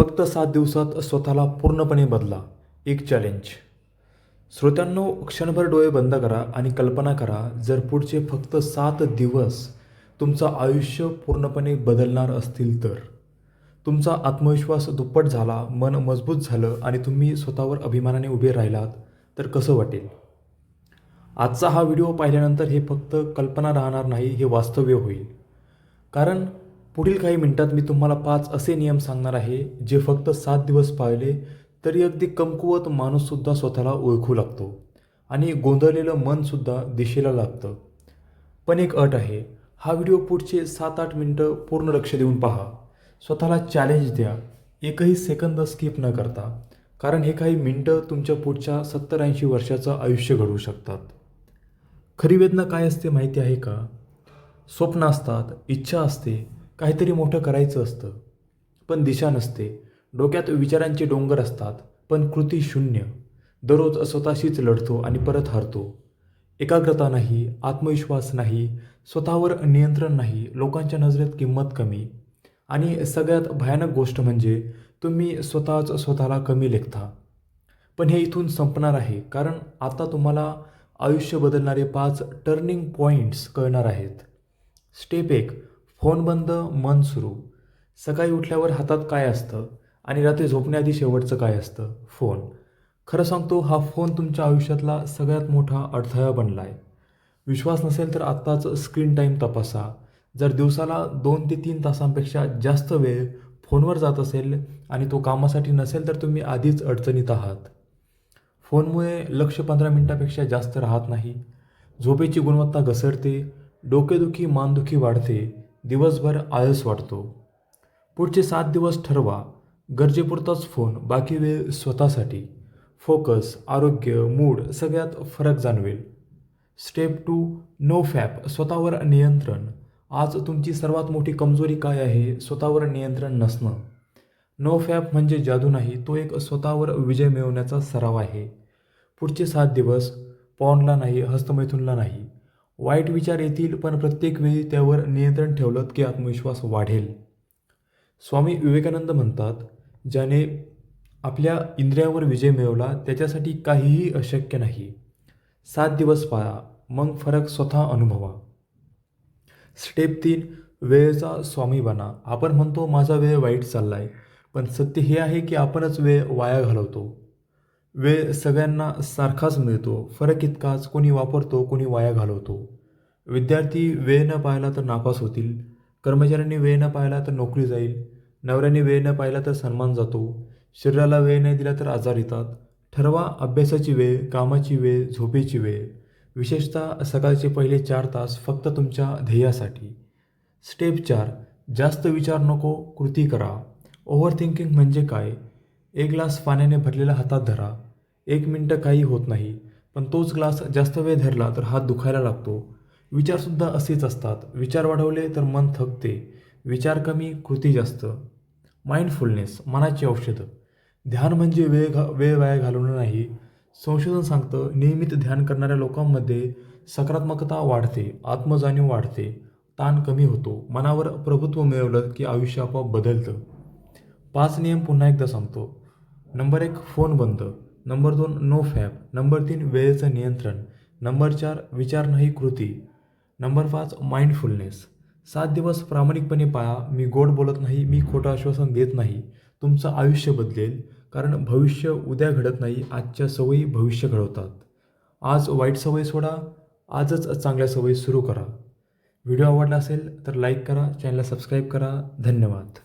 फक्त 7 दिवसात स्वतःला पूर्णपणे बदला. एक चॅलेंज. श्रोत्यांनो, क्षणभर डोळे बंद करा आणि कल्पना करा, जर पुढचे फक्त 7 दिवस तुमचं आयुष्य पूर्णपणे बदलणार असतील तर. तुमचा आत्मविश्वास दुप्पट झाला, मन मजबूत झालं आणि तुम्ही स्वतःवर अभिमानाने उभे राहिलात तर कसं वाटेल? आजचा हा व्हिडिओ पाहिल्यानंतर हे फक्त कल्पना राहणार नाही, हे वास्तव्य होईल. कारण पुढील काही मिनिटात मी तुम्हाला 5 असे नियम सांगणार आहे, जे फक्त 7 दिवस पाळले तरी अगदी कमकुवत माणूससुद्धा स्वतःला ओळखू लागतो आणि गोंधळलेलं मनसुद्धा दिशेला लागतं. पण एक अट आहे, हा व्हिडिओ पुढचे 7-8 मिनिटं पूर्ण लक्ष देऊन पहा. स्वतःला चॅलेंज द्या, एकही सेकंद स्किप न करता. कारण हे काही मिनिटं तुमच्या पुढच्या 70-80 वर्षाचं आयुष्य घडवू शकतात. खरी वेदना काय असते माहिती आहे का? स्वप्न असतात, इच्छा असते, काहीतरी मोठं करायचं असतं, पण दिशा नसते. डोक्यात विचारांचे डोंगर असतात, पण कृती शून्य. दररोज स्वतःशीच लढतो आणि परत हारतो. एकाग्रता नाही, आत्मविश्वास नाही, स्वतःवर नियंत्रण नाही, लोकांच्या नजरेत किंमत कमी. आणि सगळ्यात भयानक गोष्ट म्हणजे तुम्ही स्वतःच स्वतःला कमी लेखता. पण हे इथून संपणार आहे, कारण आता तुम्हाला आयुष्य बदलणारे 5 टर्निंग पॉईंट्स कळणार आहेत. स्टेप 1. फोन बंद, मन सुरू. सकाळी उठल्यावर हातात काय असतं आणि रात्री झोपण्याआधी शेवटचं काय असतं? फोन. खरं सांगतो, हा फोन तुमच्या आयुष्यातला सगळ्यात मोठा अडथळा बनला आहे. विश्वास नसेल तर आत्ताच स्क्रीन टाईम तपासा. जर दिवसाला 2 ते 3 तासांपेक्षा जास्त वेळ फोनवर जात असेल आणि तो कामासाठी नसेल तर तुम्ही आधीच अडचणीत आहात. फोनमुळे लक्ष 15 मिनिटापेक्षा जास्त राहत नाही. झोपेची गुणवत्ता घसरते, डोकेदुखी, मानदुखी वाढते, दिवसभर आळस वाटतो. पुढचे 7 दिवस ठरवा, गरजेपुरताच फोन, बाकी वेळ स्वतःसाठी. फोकस, आरोग्य, मूड सगळ्यात फरक जाणवेल. स्टेप 2. नो फॅप, स्वतःवर नियंत्रण. आज तुमची सर्वात मोठी कमजोरी काय आहे? स्वतःवर नियंत्रण नसणं. नो फॅप म्हणजे जादू नाही, तो एक स्वतःवर विजय मिळवण्याचा सराव आहे. पुढचे 7 दिवस पॉर्नला नाही, हस्तमैथुनला नाही. वाईट विचार येतील, पण प्रत्येक वेळी त्यावर नियंत्रण ठेवलं की आत्मविश्वास वाढेल. स्वामी विवेकानंद म्हणतात, ज्याने आपल्या इंद्रियावर विजय मिळवला त्याच्यासाठी काहीही अशक्य नाही. 7 दिवस पाळा, मग फरक स्वतः अनुभवा. स्टेप 3. वेळेचा स्वामी बना. आपण म्हणतो माझा वेळ वाईट चाललाय, पण सत्य हे आहे की आपणच वेळ वाया घालवतो. वेळ सगळ्यांना सारखाच मिळतो, फरक इतकाच, कोणी वापरतो, कोणी वाया घालवतो. विद्यार्थी वेळ न पाळला तर नापास होतील, कर्मचाऱ्यांनी वेळ न पाळला तर नोकरी जाईल, नवऱ्याने वेळ न पाळला तर सन्मान जातो, शरीराला वेळ नाही दिला तर आजार येतात. ठरवा अभ्यासाची वेळ, कामाची वेळ, झोपेची वेळ. विशेषतः सकाळचे पहिले 4 तास फक्त तुमच्या ध्येयासाठी. स्टेप 4. जास्त विचार नको, कृती करा. ओव्हर थिंकिंग म्हणजे काय? एक ग्लास पाण्याने भरलेला हातात धरा. 1 मिनिटं काही होत नाही, पण तोच ग्लास जास्त वेळ धरला तर हात दुखायला लागतो. विचारसुद्धा असेच असतात. विचार वाढवले तर मन थकते, विचार कमी, कृती जास्त. माइंडफुलनेस, मनाची औषधं. ध्यान म्हणजे वेळ वाया घालवणं नाही. संशोधन सांगतं, नियमित ध्यान करणाऱ्या लोकांमध्ये सकारात्मकता वाढते, आत्मजाणीव वाढते, ताण कमी होतो. मनावर प्रभुत्व मिळवलं की आयुष्य आपोआप बदलतं. 5 नियम पुन्हा एकदा सांगतो. नंबर 1. फोन बंद. नंबर 2. नो फॅप. नंबर 3. वेळेचं नियंत्रण. नंबर 4. विचार नाही, कृती. नंबर 5. माइंडफुलनेस. 7 दिवस प्रामाणिकपणे पाळा. मी गोड बोलत नाही, मी खोटं आश्वासन देत नाही. तुमचं आयुष्य बदलेल, कारण भविष्य उद्या घडत नाही, आजच्या सवयी भविष्य घडवतात. आज वाईट सवय सोडा, आजच चांगल्या सवयी सुरू करा. व्हिडिओ आवडला असेल तर लाईक करा, चॅनलला सबस्क्राईब करा. धन्यवाद.